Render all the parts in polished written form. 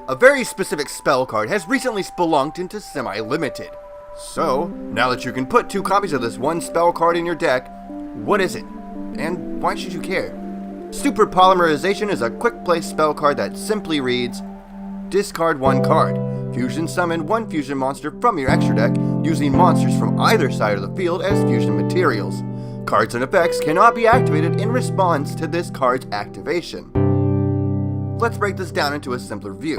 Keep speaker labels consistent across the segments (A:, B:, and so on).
A: A very specific spell card has recently spelunked into semi-limited. So, now that you can put 2 copies of this one spell card in your deck, what is it? And why should you care? Super Polymerization is a quick play spell card that simply reads, discard 1 card, fusion summon 1 fusion monster from your extra deck using monsters from either side of the field as fusion materials. Cards and effects cannot be activated in response to this card's activation. Let's break this down into a simpler view.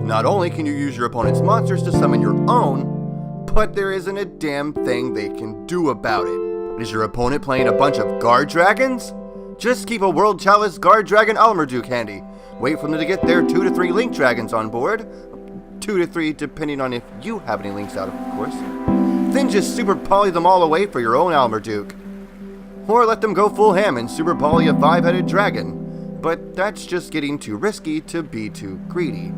A: Not only can you use your opponent's monsters to summon your own, but there isn't a damn thing they can do about it. Is your opponent playing a bunch of guard dragons? Just keep a World Chalice Guard Dragon Almarduke handy. Wait for them to get their 2 to 3 Link Dragons on board. 2 to 3 depending on if you have any links out, of course. Then just Super Poly them all away for your own Almarduke. Or let them go full ham and Super Poly a 5-headed dragon. But that's just getting too risky to be too greedy.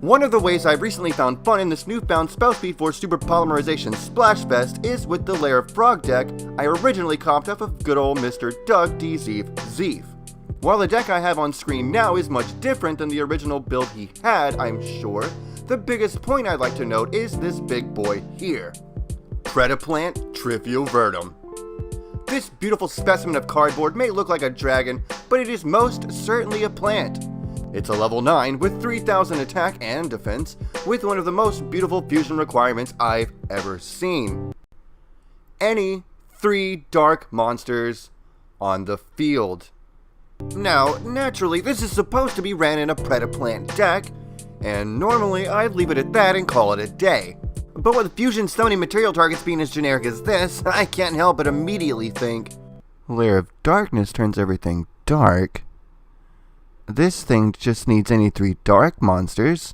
A: One of the ways I've recently found fun in this newfound spell speed for Super Polymerization Splash Fest is with the Lair of Frog deck I originally copped off of good old Mr. Doug D. Zeef. While the deck I have on screen now is much different than the original build he had, I'm sure, the biggest point I'd like to note is this big boy here. Predaplant Trifiovertum. This beautiful specimen of cardboard may look like a dragon, but it is most certainly a plant. It's a level 9 with 3000 attack and defense, with one of the most beautiful fusion requirements I've ever seen. Any 3 dark monsters on the field. Now, naturally, this is supposed to be ran in a Predaplant deck, and normally I'd leave it at that and call it a day. But with fusion summoning material targets being as generic as this, I can't help but immediately think, Lair of Darkness turns everything dark. This thing just needs any 3 dark monsters.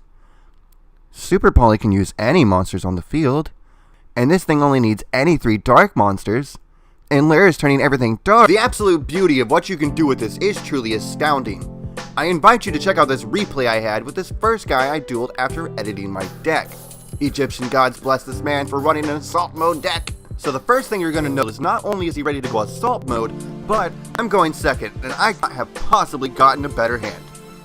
A: Super Poly can use any monsters on the field. And this thing only needs any 3 dark monsters. And Lair is turning everything dark. The absolute beauty of what you can do with this is truly astounding. I invite you to check out this replay I had with this first guy I dueled after editing my deck. Egyptian gods bless this man for running an assault mode deck. So the first thing you're going to know is not only is he ready to go assault mode, but I'm going second, and I have possibly gotten a better hand.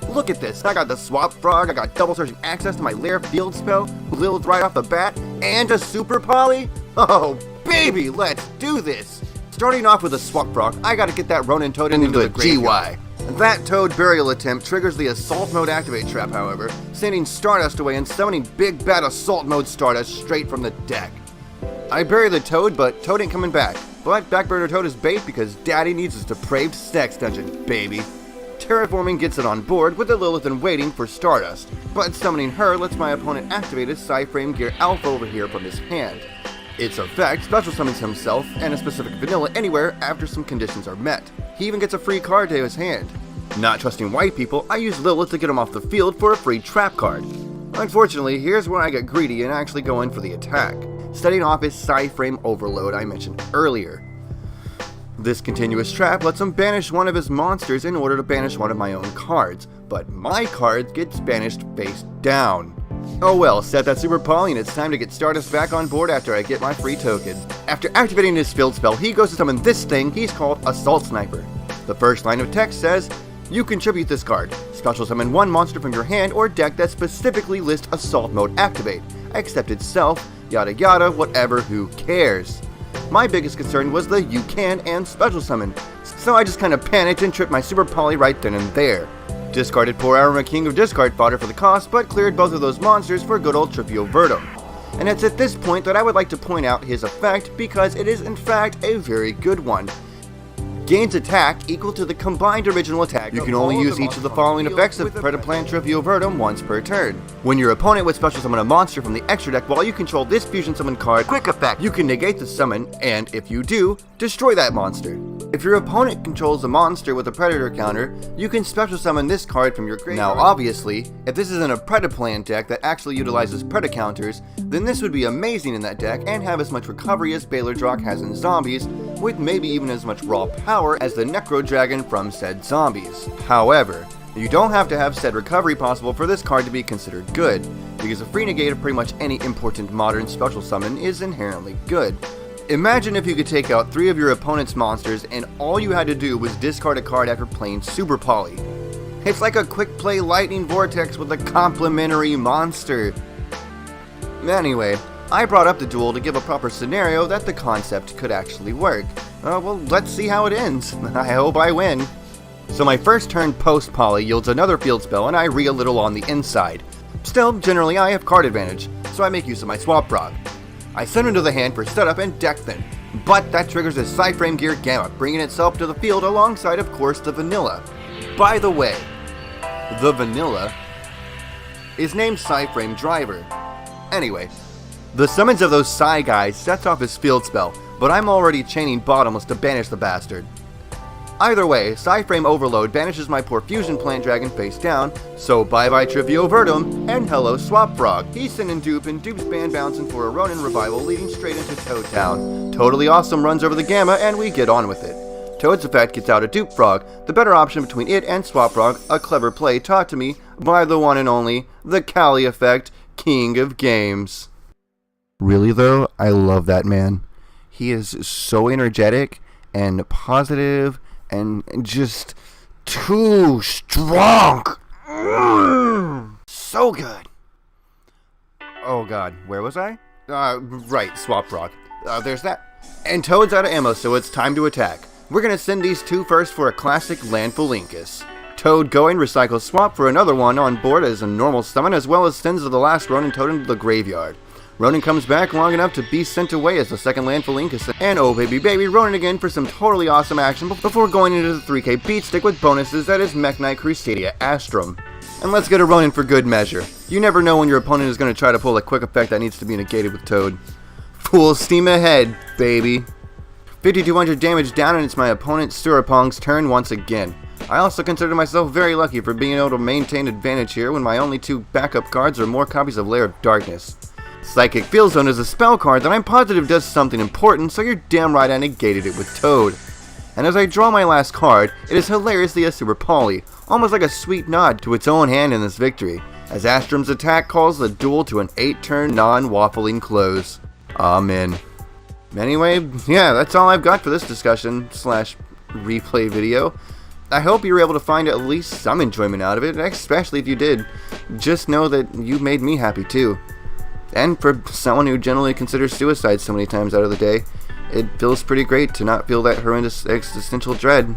A: Look at this, I got the Swap Frog, I got double surging access to my Lair field spell, Lilith right off the bat, and a Super Poly? Oh baby, let's do this! Starting off with a Swap Frog, I gotta get that Ronin Toad into the GY. That Toad burial attempt triggers the assault mode activate trap, however, sending Stardust away and summoning big bad assault mode Stardust straight from the deck. I bury the Toad, but Toad ain't coming back. But Backburner Toad is bait because Daddy needs his depraved sex dungeon, baby. Terraforming gets it on board with the Lilith in waiting for Stardust, but summoning her lets my opponent activate his Psyframe Gear Alpha over here from his hand. Its effect special summons himself and a specific vanilla anywhere after some conditions are met. He even gets a free card to his hand. Not trusting white people, I use Lilith to get him off the field for a free trap card. Unfortunately, here's where I get greedy and actually go in for the attack, setting off his Psyframe Overload I mentioned earlier. This continuous trap lets him banish one of his monsters in order to banish one of my own cards, but my card gets banished face down. Oh well, set that Super Poly and it's time to get Stardust back on board after I get my free token. After activating his field spell, he goes to summon this thing he's called Assault Sniper. The first line of text says, you contribute this card. Special summon 1 monster from your hand or deck that specifically lists Assault Mode Activate. Accept itself, yada yada, whatever, who cares. My biggest concern was the you can and special summon, so I just kind of panicked and tripped my Super Poly right then and there. Discarded poor Arima King of discard fodder for the cost, but cleared both of those monsters for good old Trifiovertum. And it's at this point that I would like to point out his effect because it is in fact a very good one. Gains attack equal to the combined original attack. You can only use each of the following effects of Predaplant Trifiovertum once per turn. When your opponent would special summon a monster from the extra deck while you control this fusion summon card, quick effect, you can negate the summon, and if you do, destroy that monster. If your opponent controls a monster with a predator counter, you can special summon this card from your graveyard. Now obviously, if this isn't a Predaplant deck that actually utilizes Preda counters, then this would be amazing in that deck and have as much recovery as Baylor Drock has in Zombies, with maybe even as much raw power as the Necro Dragon from said Zombies. However, you don't have to have said recovery possible for this card to be considered good, because a free negate of pretty much any important modern special summon is inherently good. Imagine if you could take out 3 of your opponent's monsters and all you had to do was discard a card after playing Super Poly. It's like a quick play lightning vortex with a complementary monster. Anyway, I brought up the duel to give a proper scenario that the concept could actually work. Well, let's see how it ends. I hope I win. So my first turn post-poly yields another field spell, and I re a little on the inside. Still, generally I have card advantage, so I make use of my swap frog. I send him to the hand for setup and deck then, but that triggers a Psyframe Gear Gamma, bringing itself to the field alongside, of course, the Vanilla. By the way, the Vanilla is named Psyframe Driver. Anyway, the summons of those Psy guys sets off his field spell, but I'm already chaining Bottomless to banish the bastard. Either way, Psyframe Overload banishes my poor Fusion Plant Dragon face down, so bye-bye Trivio Verdum, and hello Swap Frog. He's sending Dupe, and Dupe's band bouncing for a Ronin revival leading straight into Toad Town. Totally Awesome runs over the Gamma, and we get on with it. Toad's effect gets out a Dupe Frog, the better option between it and Swap Frog, a clever play taught to me by the one and only, the Kali Effect, King of Games. Really though, I love that man. He is so energetic and positive and just too strong. So good. Oh god, where was I? Right, Swap Frog. There's that. And Toad's out of ammo, so it's time to attack. We're gonna send these two first for a classic Landfullinkus. Toad going recycles Swap for another one on board as a normal summon, as well as sends the last Ronin Toad into the graveyard. Ronin comes back long enough to be sent away as the second Landfullinkus, and oh baby baby, Ronin again for some totally awesome action before going into the 3k beatstick with bonuses that is Mech Knight Crusadia Astrum. And let's get a Ronin for good measure. You never know when your opponent is going to try to pull a quick effect that needs to be negated with Toad. Full steam ahead, baby. 5200 damage down, and it's my opponent Surapong's turn once again. I also consider myself very lucky for being able to maintain advantage here when my only two backup cards are more copies of Lair of Darkness. Psychic Field Zone is a spell card that I'm positive does something important, so you're damn right I negated it with Toad. And as I draw my last card, it is hilariously a Super Poly, almost like a sweet nod to its own hand in this victory, as Astrum's attack calls the duel to an 8-turn non-waffling close. Amen. Anyway, yeah, that's all I've got for this discussion slash replay video. I hope you were able to find at least some enjoyment out of it, especially if you did. Just know that you made me happy too. And for someone who generally considers suicide so many times out of the day, it feels pretty great to not feel that horrendous existential dread.